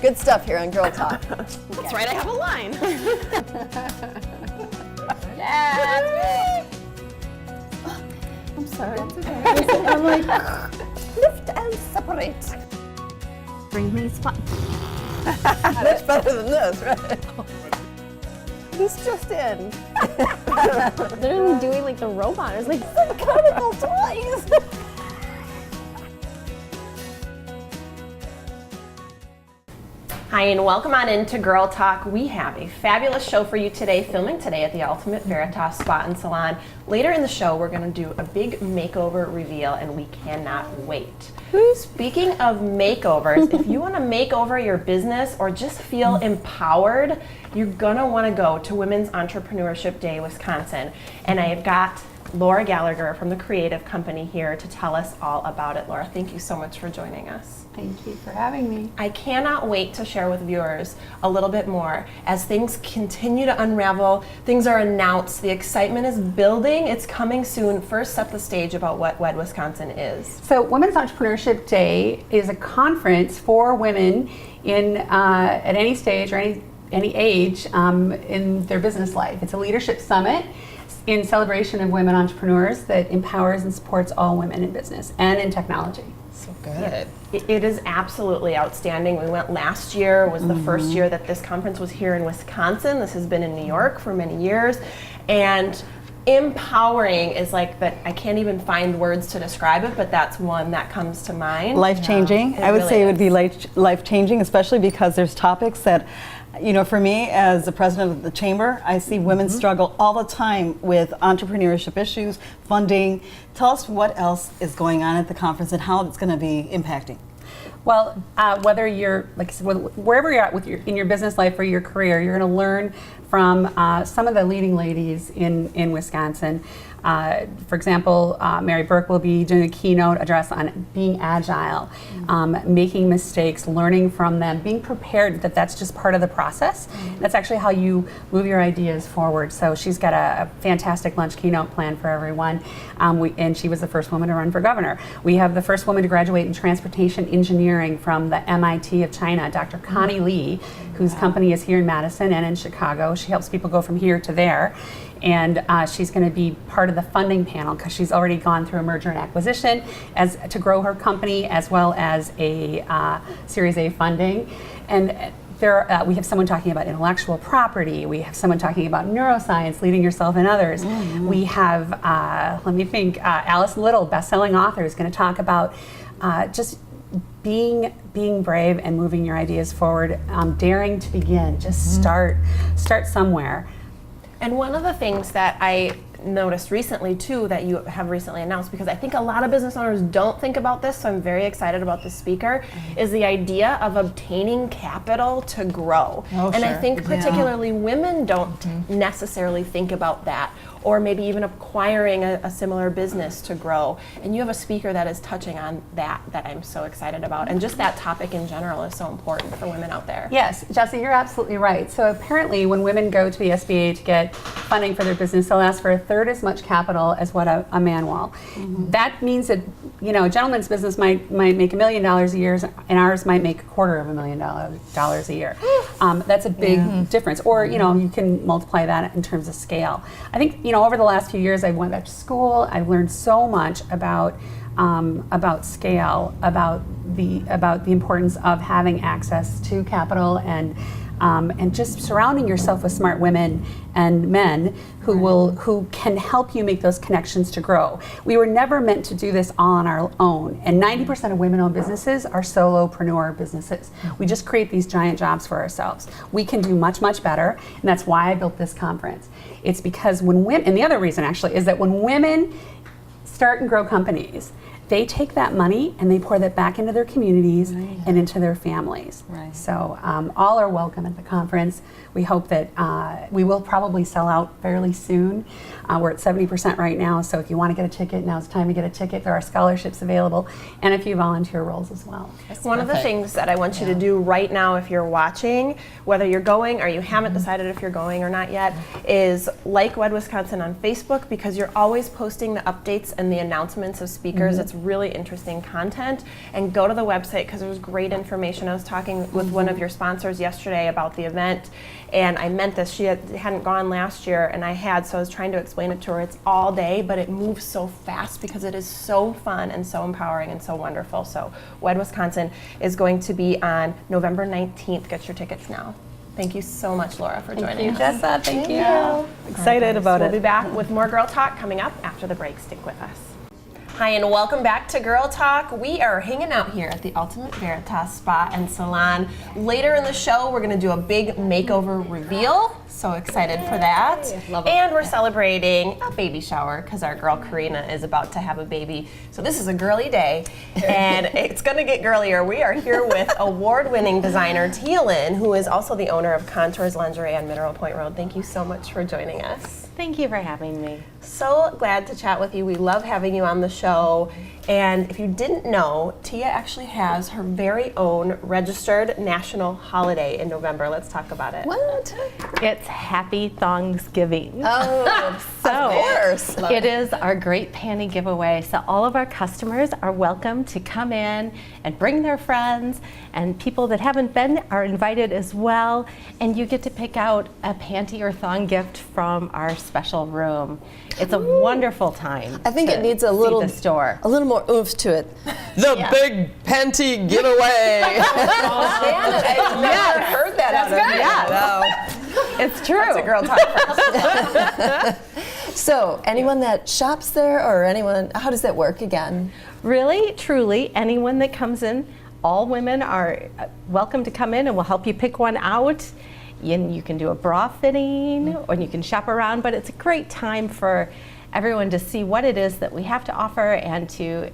Good stuff here on Girl Talk. That's right, I have a line. Yeah. I'm sorry. That's okay. I'm like, lift and separate. Bring me spot. Much better than this, right? This just in. They're doing like the robot. It's like Some comical toys. Hi, and welcome on into Girl Talk. We have a fabulous show for you today, filming today at the Ultimate Veritas Spa and Salon. Later in the show, we're going to do a big makeover reveal, and we cannot wait. Speaking of makeovers, if you want to make over your business or just feel empowered, you're going to want to go to Women's Entrepreneurship Day, Wisconsin. And I have got Laura Gallagher from the Creative Company here to tell us all about it. Laura, thank you so much for joining us. Thank you for having me. I cannot wait to share with viewers a little bit more as things continue to unravel, things are announced, the excitement is building, it's coming soon. First, set the stage about what WED Wisconsin is. So Women's Entrepreneurship Day is a conference for women in at any stage or any age in their business life. It's a leadership summit in celebration of women entrepreneurs that empowers and supports all women in business and in technology. So good. It is absolutely outstanding. We went last year, was the first year that this conference was here in Wisconsin. This has been in New York for many years. And empowering is like that, I can't even find words to describe it, but that's one that comes to mind. Life-changing. Yeah, I would really say it is. would be life-changing, especially because there's topics that, you know, for me as the president of the chamber, I see women struggle all the time with entrepreneurship issues, funding. Tell us what else is going on at the conference and how it's going to be impacting. Well, whether you're, like I said, wherever you're at with in your business life or your career, you're going to learn from some of the leading ladies in Wisconsin. For example, Mary Burke will be doing a keynote address on being agile, making mistakes, learning from them, being prepared that that's just part of the process. That's actually how you move your ideas forward. So she's got a fantastic lunch keynote planned for everyone. And she was the first woman to run for governor. We have the first woman to graduate in transportation engineering from the MIT of China, Dr. Connie Lee, whose company is here in Madison and in Chicago. She helps people go from here to there. And she's going to be part of the funding panel because she's already gone through a merger and acquisition to grow her company, as well as a Series A funding. And we have someone talking about intellectual property. We have someone talking about neuroscience, leading yourself and others. We have, let me think, Alice Little, best-selling author, is going to talk about just being brave and moving your ideas forward, daring to begin. Just start somewhere. And one of the things that I noticed recently too, that you have recently announced, because I think a lot of business owners don't think about this, so I'm very excited about this speaker, is the idea of obtaining capital to grow. And I think particularly women don't necessarily think about that, or maybe even acquiring a similar business to grow. And you have a speaker that is touching on that I'm so excited about. And just that topic in general is so important for women out there. Yes, Jessie, you're absolutely right. So apparently when women go to the SBA to get funding for their business, they'll ask for a third as much capital as what a man will. That means that, you know, a gentleman's business might make $1 million a year, and ours might make $250,000 a year. That's a big difference. Or, you know, you can multiply that in terms of scale. I think, you know, over the last few years, I went back to school. I've learned so much about scale, about the importance of having access to capital, and just surrounding yourself with smart women and men who can help you make those connections to grow. We were never meant to do this all on our own, and 90% of women-owned businesses are solopreneur businesses. We just create these giant jobs for ourselves. We can do much, much better, and that's why I built this conference. It's because when women, and the other reason actually, is that when women start and grow companies, they take that money and they pour that back into their communities and into their families. So all are welcome at the conference. We hope that we will probably sell out fairly soon. We're at 70% right now, so if you want to get a ticket, now's the time to get a ticket. There are scholarships available and a few volunteer roles as well. One of the things that I want you to do right now, if you're watching, whether you're going or you haven't decided if you're going or not yet, is like WED Wisconsin on Facebook, because you're always posting the updates and the announcements of speakers. It's really interesting content. And go to the website because there's great information. I was talking with one of your sponsors yesterday about the event, and I meant this. She hadn't gone last year, and I had, so I was trying to explain it to her. It's all day, but it moves so fast because it is so fun and so empowering and so wonderful. So WED Wisconsin is going to be on November 19th. Get your tickets now. Thank you so much, Laura, for joining us. Jessa, thank you. Excited about We'll it. be back with more Girl Talk coming up after the break. Stick with us. Hi, and welcome back to Girl Talk. We are hanging out here at the Ultimate Veritas Spa and Salon. Later in the show, we're going to do a big makeover reveal. So excited for that. And we're celebrating a baby shower because our girl Karina is about to have a baby. So this is a girly day, and it's going to get girlier. We are here with award-winning designer Tia Lynn, who is also the owner of Contours Lingerie on Mineral Point Road. Thank you so much for joining us. Thank you for having me. So glad to chat with you. We love having you on the show. And if you didn't know, Tia actually has her very own registered national holiday in November. Let's talk about it. What? It's Happy Thanksgiving. Oh, So of course. it is our great panty giveaway. So all of our customers are welcome to come in and bring their friends, and people that haven't been are invited as well. And you get to pick out a panty or thong gift from our special room. It's a wonderful time. I think to it needs a see little the store. a little more oomph to it. The big panty giveaway. I've never heard that out of you. No. It's true. It's a Girl Talk. So, anyone that shops there, or anyone, how does that work again? Really, truly, anyone that comes in, all women are welcome to come in, and we'll help you pick one out. And you can do a bra fitting, or you can shop around, but it's a great time for everyone to see what it is that we have to offer and to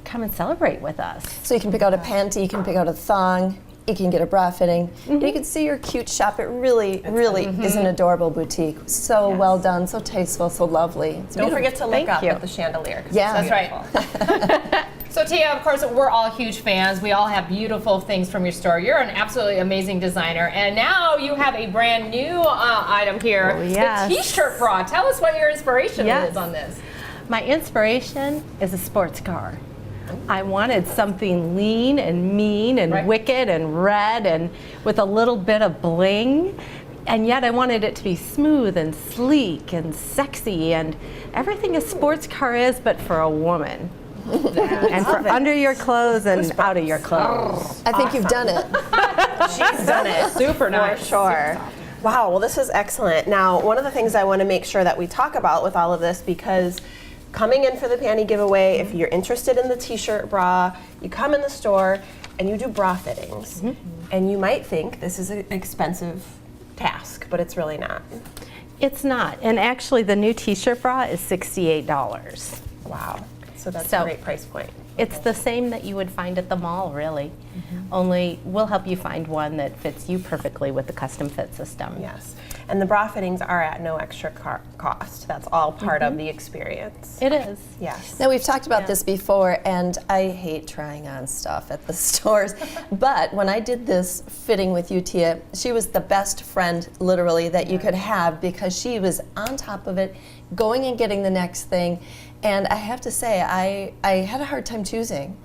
come and celebrate with us. So you can pick out a panty, you can pick out a thong, you can get a bra fitting, and you can see your cute shop. It really is an adorable boutique. So well done, so tasteful, so lovely. It's Don't beautiful. forget to look Thank up you. at the chandelier. 'Cause Yeah. it's That's right. So Tia, of course, we're all huge fans. We all have beautiful things from your store. You're an absolutely amazing designer. And now you have a brand new item here, Oh, yes. the t-shirt bra. Tell us what your inspiration Yes. is on this. My inspiration is a sports car. I wanted something lean and mean and Right. wicked and red and with a little bit of bling. And yet I wanted it to be smooth and sleek and sexy and everything a sports car is, but for a woman. And for under your clothes and out of your clothes. I think you've done it. She's done it. Super nice. For sure. Wow, well, this is excellent. Now, one of the things I want to make sure that we talk about with all of this, because coming in for the panty giveaway, if you're interested in the t-shirt bra, you come in the store and you do bra fittings. And you might think this is an expensive task, but it's really not. It's not. And actually the new t-shirt bra is $68. Wow. So that's So- a great price point. It's the same that you would find at the mall, really. Only we'll help you find one that fits you perfectly with the custom fit system. Yes. And the bra fittings are at no extra cost. That's all part of the experience. It is. Yes. Now, we've talked about this before, and I hate trying on stuff at the stores. But when I did this fitting with you, Tia, she was the best friend, literally, that you could have, because she was on top of it, going and getting the next thing. And I have to say, I had a hard time choosing.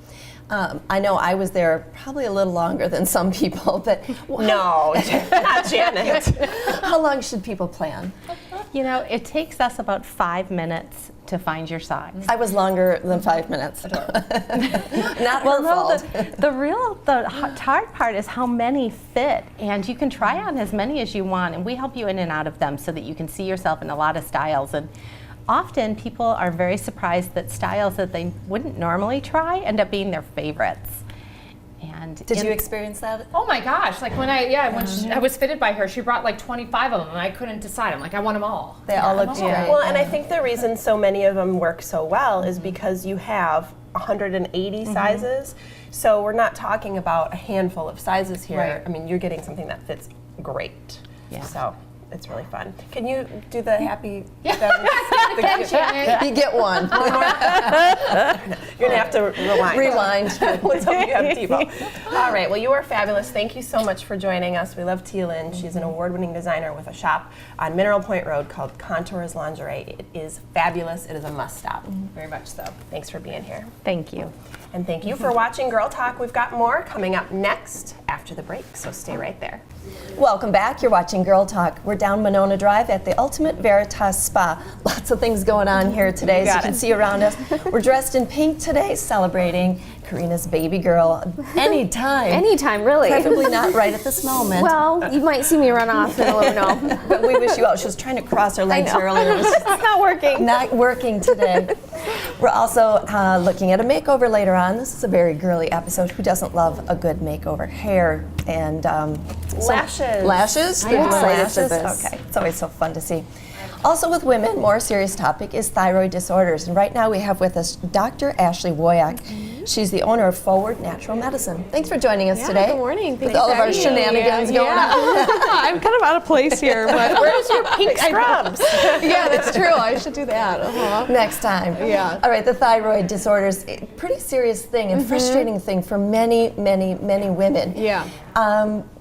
I know I was there probably a little longer than some people, but No, not Janet. how long should people plan? You know, it takes us about 5 minutes to find your size. I was longer than 5 minutes. Not her fault. The hard part is how many fit, and you can try on as many as you want, and we help you in and out of them so that you can see yourself in a lot of styles. And often people are very surprised that styles that they wouldn't normally try end up being their favorites. And Did you experience that? Oh my gosh, like when I was fitted by her, she brought like 25 of them and I couldn't decide. I'm like, I want them all. They all looked great. Well, and I think the reason so many of them work so well is because you have 180 sizes. So we're not talking about a handful of sizes here. Right. I mean, you're getting something that fits great. Yeah. So It's really fun. Can you do the happy? You get one. You're gonna have to rewind. Rewind. Let's hope you have TiVo. All right. Well, you are fabulous. Thank you so much for joining us. We love Tia Lynn. She's an award-winning designer with a shop on Mineral Point Road called Contours Lingerie. It is fabulous. It is a must-stop. Very much so. Thanks for being here. Thank you. And thank you for watching Girl Talk. We've got more coming up next after the break, so stay right there. Welcome back. You're watching Girl Talk. We're down Monona Drive at the Ultimate Veritas Spa. Lots of things going on here today, as you can see around us. We're dressed in pink today, celebrating Karina's baby girl. Anytime. Anytime, really. Preferably not right at this moment. Well, you might see me run off in a little no. But we wish you well. She was trying to cross her legs earlier. It was It's not working. not working today. We're also looking at a makeover later on. This is a very girly episode. Who doesn't love a good makeover? Hair and Lashes. Lashes? I'm excited for Lashes? this. Okay, it's always so fun to see. Also with women, more serious topic is thyroid disorders. And right now we have with us Dr. Ashley Woyak. She's the owner of Forward Natural Medicine. Thanks for joining us today. Good morning. With all of our shenanigans going on. I'm kind of out of place here, but Where's your pink scrubs? yeah, that's true. I should do that. Next time. Yeah. All right, the thyroid disorders, pretty serious thing and frustrating thing for many, many, many women. Yeah.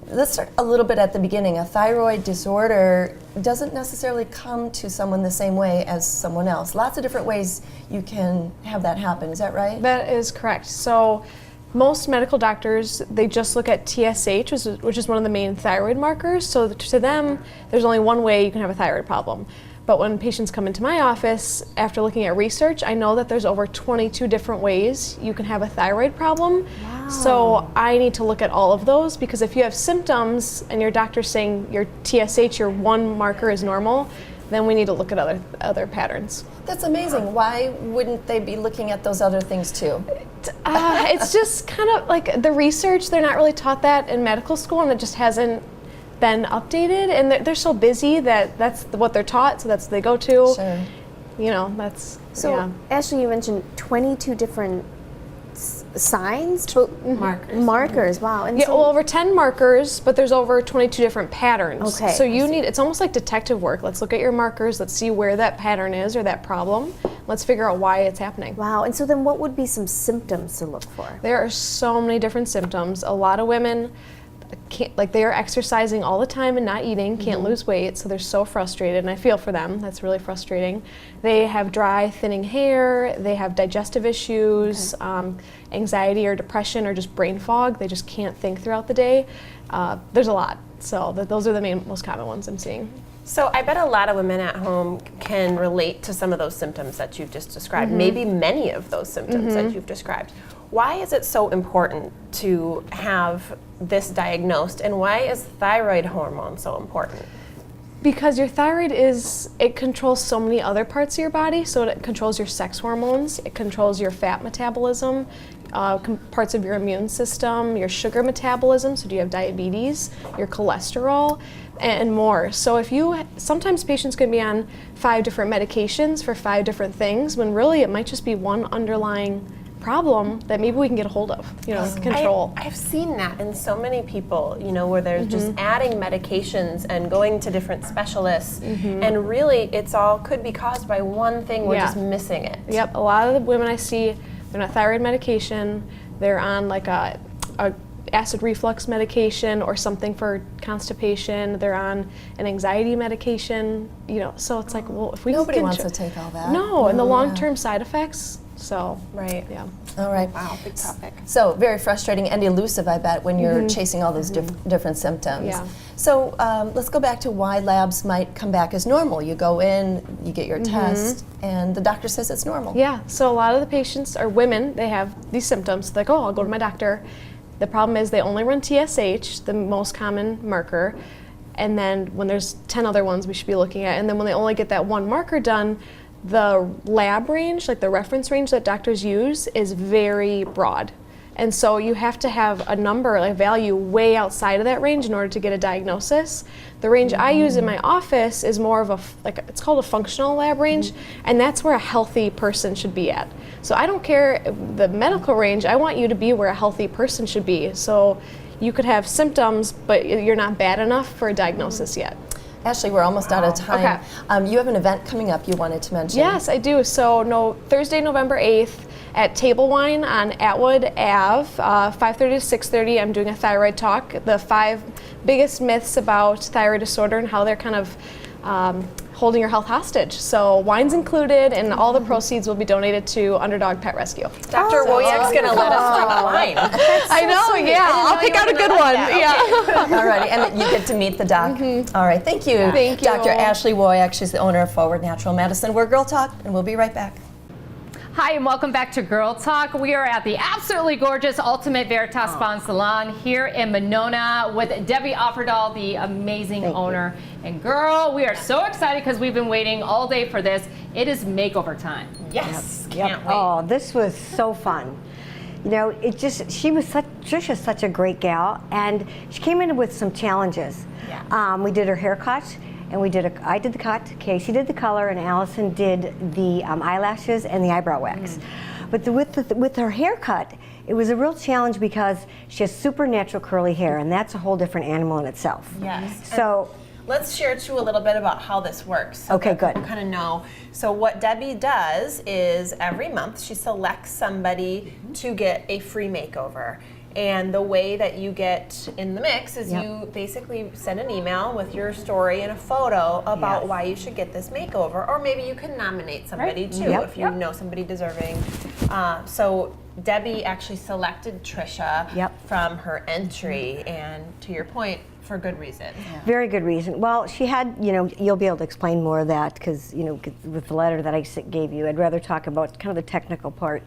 Let's start a little bit at the beginning. A thyroid disorder doesn't necessarily come to someone the same way as someone else. Lots of different ways you can have that happen. Is that right? That is correct. So most medical doctors, they just look at TSH, which is one of the main thyroid markers. So to them, there's only one way you can have a thyroid problem. But when patients come into my office, after looking at research, I know that there's over 22 different ways you can have a thyroid problem. Wow. So I need to look at all of those, because if you have symptoms and your doctor's saying your TSH, your one marker is normal, then we need to look at other patterns. That's amazing. Why wouldn't they be looking at those other things too? It's just kind of like the research, they're not really taught that in medical school, and it just hasn't been updated, and they're so busy that that's what they're taught, so that's what they go to. Sure. You know, that's So, yeah. Ashley, you mentioned 22 different signs? Markers, wow. And Yeah, so, well, over 10 markers, but there's over 22 different patterns. Okay, So it's almost like detective work. Let's look at your markers, let's see where that pattern is or that problem. Let's figure out why it's happening. wow. And so then what would be some symptoms to look for? There are so many different symptoms. A lot of women they are exercising all the time and not eating, can't lose weight, so they're so frustrated, and I feel for them. That's really frustrating. They have dry, thinning hair, they have digestive issues, anxiety or depression or just brain fog. They just can't think throughout the day. There's a lot, so those are the most common ones I'm seeing. So I bet a lot of women at home can relate to some of those symptoms that you've just described, maybe many of those symptoms that you've described. Why is it so important to have this diagnosed, and why is thyroid hormone so important? Because your thyroid it controls so many other parts of your body. So it controls your sex hormones, it controls your fat metabolism, parts of your immune system, your sugar metabolism, so do you have diabetes, your cholesterol, and more. So sometimes patients can be on 5 different medications for 5 different things, when really it might just be one underlying problem that maybe we can get a hold of, control. I've seen that in so many people, where they're just adding medications and going to different specialists, and really it's all could be caused by one thing, we're just missing it. Yep, a lot of the women I see, they're on thyroid medication, they're on like a acid reflux medication or something for constipation, they're on an anxiety medication, so it's like, well, if we Nobody can wants to take all that. No, and the long-term side effects. So, right. Yeah. All right. Wow, big topic. So very frustrating and elusive, I bet, when you're chasing all those different symptoms. Yeah. So let's go back to why labs might come back as normal. You go in, you get your test, and the doctor says it's normal. Yeah, so a lot of the patients are women, they have these symptoms, they're like, oh, I'll go to my doctor. The problem is they only run TSH, the most common marker, and then when there's 10 other ones we should be looking at, and then when they only get that one marker done, the lab range, like the reference range that doctors use, is very broad. And so you have to have a number, a value way outside of that range in order to get a diagnosis. The range I use in my office is more of it's called a functional lab range, and that's where a healthy person should be at. So I don't care the medical range, I want you to be where a healthy person should be. So you could have symptoms, but you're not bad enough for a diagnosis yet. Ashley, we're almost out of time. Okay. You have an event coming up you wanted to mention. Yes, I do. So Thursday, November 8th at Table Wine on Atwood Ave, 5:30 to 6:30. I'm doing a thyroid talk, the 5 biggest myths about thyroid disorder and how they're kind of holding your health hostage. So wine's included, and all the proceeds will be donated to Underdog Pet Rescue. Dr. Woyak's going to let us drink wine. I know, yeah. I'll pick out a good one. Yeah. All right, and you get to meet the doc. All right, thank you. Thank you. Dr. Ashley Woyak, she's the owner of Forward Natural Medicine. We're Girl Talk, and we'll be right back. Hi, and welcome back to Girl Talk. We are at the absolutely gorgeous Ultimate Veritas Spa and Salon here in Monona with Debbie Offerdahl, the amazing owner. And girl, we are so excited because we've been waiting all day for this. It is makeover time. Yes, can't wait. Oh, this was so fun. You know, Trisha's such a great gal, and she came in with some challenges. Yeah. We did her haircut, and I did the cut, Casey did the color, and Allison did the eyelashes and the eyebrow wax. But with her haircut, it was a real challenge because she has supernatural curly hair, and that's a whole different animal in itself. Yes. So. Let's share too a little bit about how this works. So Okay, that good. people kind of know. So what Debbie does is every month she selects somebody to get a free makeover. And the way that you get in the mix is you basically send an email with your story and a photo about why you should get this makeover. Or maybe you can nominate somebody too if you know somebody deserving. So Debbie actually selected Trisha from her entry, and to your point, for good reason. Very good reason. Well, she had, you'll be able to explain more of that because, with the letter that I gave you, I'd rather talk about kind of the technical part.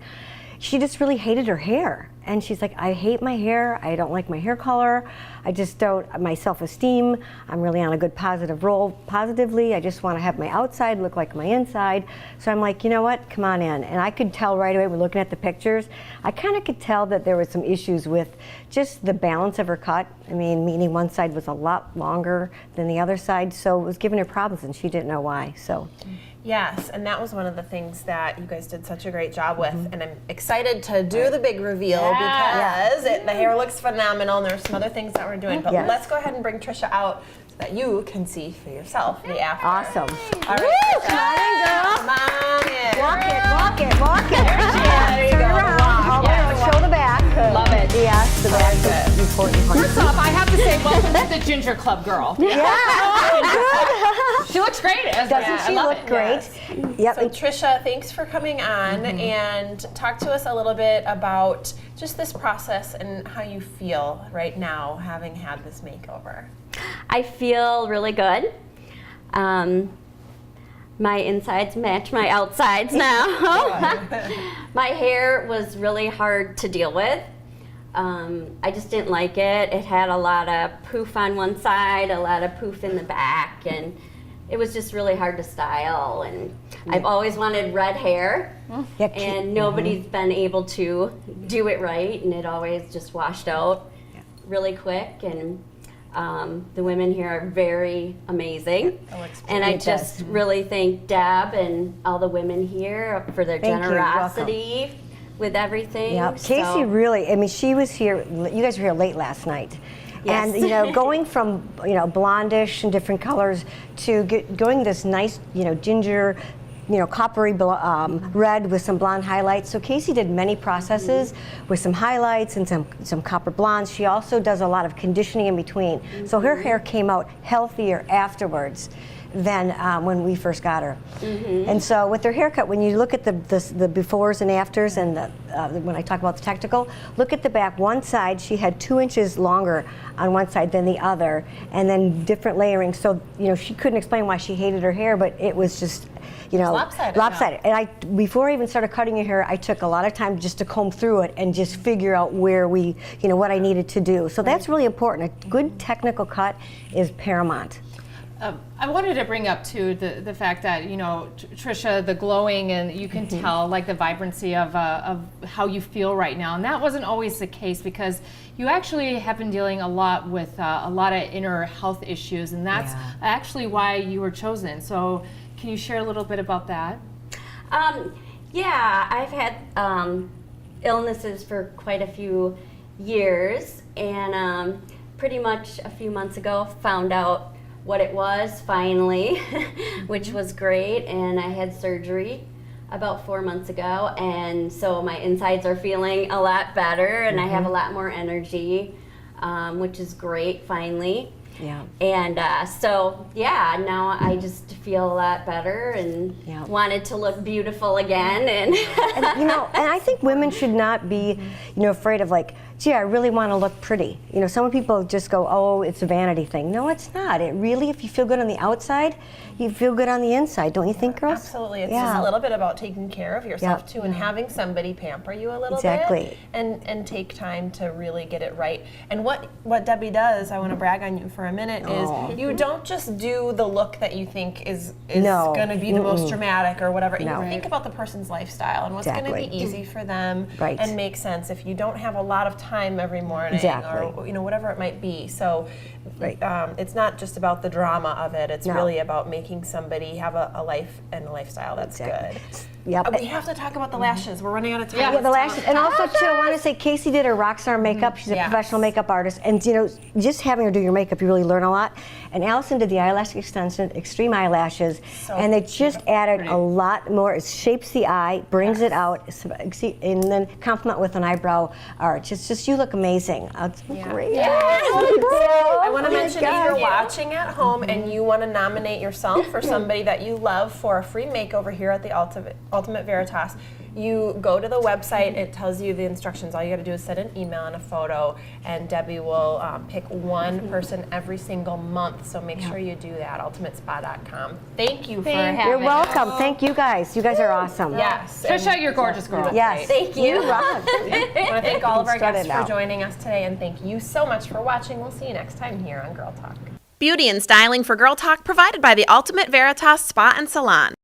She just really hated her hair. And she's like, I hate my hair. I don't like my hair color. I just don't, my self-esteem, I'm really on a good positive roll positively. I just want to have my outside look like my inside. So I'm like, you know what, come on in. And I could tell right away, we're looking at the pictures, I kind of could tell that there was some issues with just the balance of her cut. I mean, meaning one side was a lot longer than the other side. So it was giving her problems and she didn't know why, so. Yes, and that was one of the things that you guys did such a great job with, and I'm excited to do the big reveal because the hair looks phenomenal, and there's some other things that we're doing, but let's go ahead and bring Trisha out so that you can see for yourself the after. Awesome. All right, Trisha, come on in. Walk it. There you go. All right, show the back. Love it. Yes, the back is important part. First off, I have to say welcome to the Ginger Club girl. She looks great. Doesn't she look great? Yep. So Trisha, thanks for coming on and talk to us a little bit about just this process and how you feel right now having had this makeover. I feel really good. My insides match my outsides now. My hair was really hard to deal with. I just didn't like it. It had a lot of poof on one side, a lot of poof in the back, and it was just really hard to style. And I've always wanted red hair, and nobody's been able to do it right, and it always just washed out really quick. And the women here are very amazing, and I just really thank Deb and all the women here for their generosity with everything. Yeah, Casey really, I mean, she was here, you guys were here late last night. Yes. And going from blondish and different colors to going this nice ginger, coppery red with some blonde highlights. So Casey did many processes with some highlights and some copper blondes. She also does a lot of conditioning in between. So her hair came out healthier afterwards than when we first got her. And so with her haircut, when you look at the befores and afters, and when I talk about the technical, look at the back. One side, she had 2 inches longer on one side than the other, and then different layering. So she couldn't explain why she hated her hair, but it was just lopsided. And before I even started cutting her hair, I took a lot of time just to comb through it and just figure out where what I needed to do. So that's really important. A good technical cut is paramount. I wanted to bring up too the fact that Trisha, the glowing, and you can tell like the vibrancy of how you feel right now, and that wasn't always the case because you actually have been dealing a lot with a lot of inner health issues, and that's actually why you were chosen. So can you share a little bit about that? Yeah, I've had illnesses for quite a few years, and pretty much a few months ago found out what it was finally, which was great. And I had surgery about 4 months ago, and so my insides are feeling a lot better, and I have a lot more energy, which is great finally. Yeah. And so, yeah, now I just feel a lot better and wanted to look beautiful again. And, And I think women should not be, afraid of like, gee, I really want to look pretty. Some people just go, oh, it's a vanity thing. No, it's not. It really, if you feel good on the outside, you feel good on the inside. Don't you think, girls? Absolutely. It's just a little bit about taking care of yourself too, and having somebody pamper you a little bit, and take time to really get it right. And what Debbie does, I want to brag on you for a minute, is you don't just do the look that you think is going to be the most dramatic or whatever. You think about the person's lifestyle and what's going to be easy for them and make sense if you don't have a lot of time every morning or whatever it might be. So it's not just about the drama of it. It's really about making somebody have a life and a lifestyle that's good. Yep. We have to talk about the lashes. We're running out of time. Yeah, the lashes. And also, too, I want to say Casey did her rock star makeup. She's a professional makeup artist. And, just having her do your makeup, you really learn a lot. And Allison did the eyelash extension, extreme eyelashes. And they just added a lot more. It shapes the eye, brings it out, and then complement with an eyebrow arch. It's just, you look amazing. It's great. I want to mention if you're watching at home and you want to nominate yourself or somebody that you love for a free makeover here at the Ultimate Veritas, you go to the website. It tells you the instructions. All you got to do is send an email and a photo, and Debbie will pick one person every single month. So make sure you do that. UltimateSpa.com. Thank you for having us. You're welcome. Thank you guys. You guys are awesome. Yes. Trisha, you're gorgeous, girl. Yes. thank you. You rock. I want to thank all of our guests Started for out. joining us today, and thank you so much for watching. We'll see you next time here on Girl Talk. Beauty and styling for Girl Talk provided by the Ultimate Veritas Spa and Salon.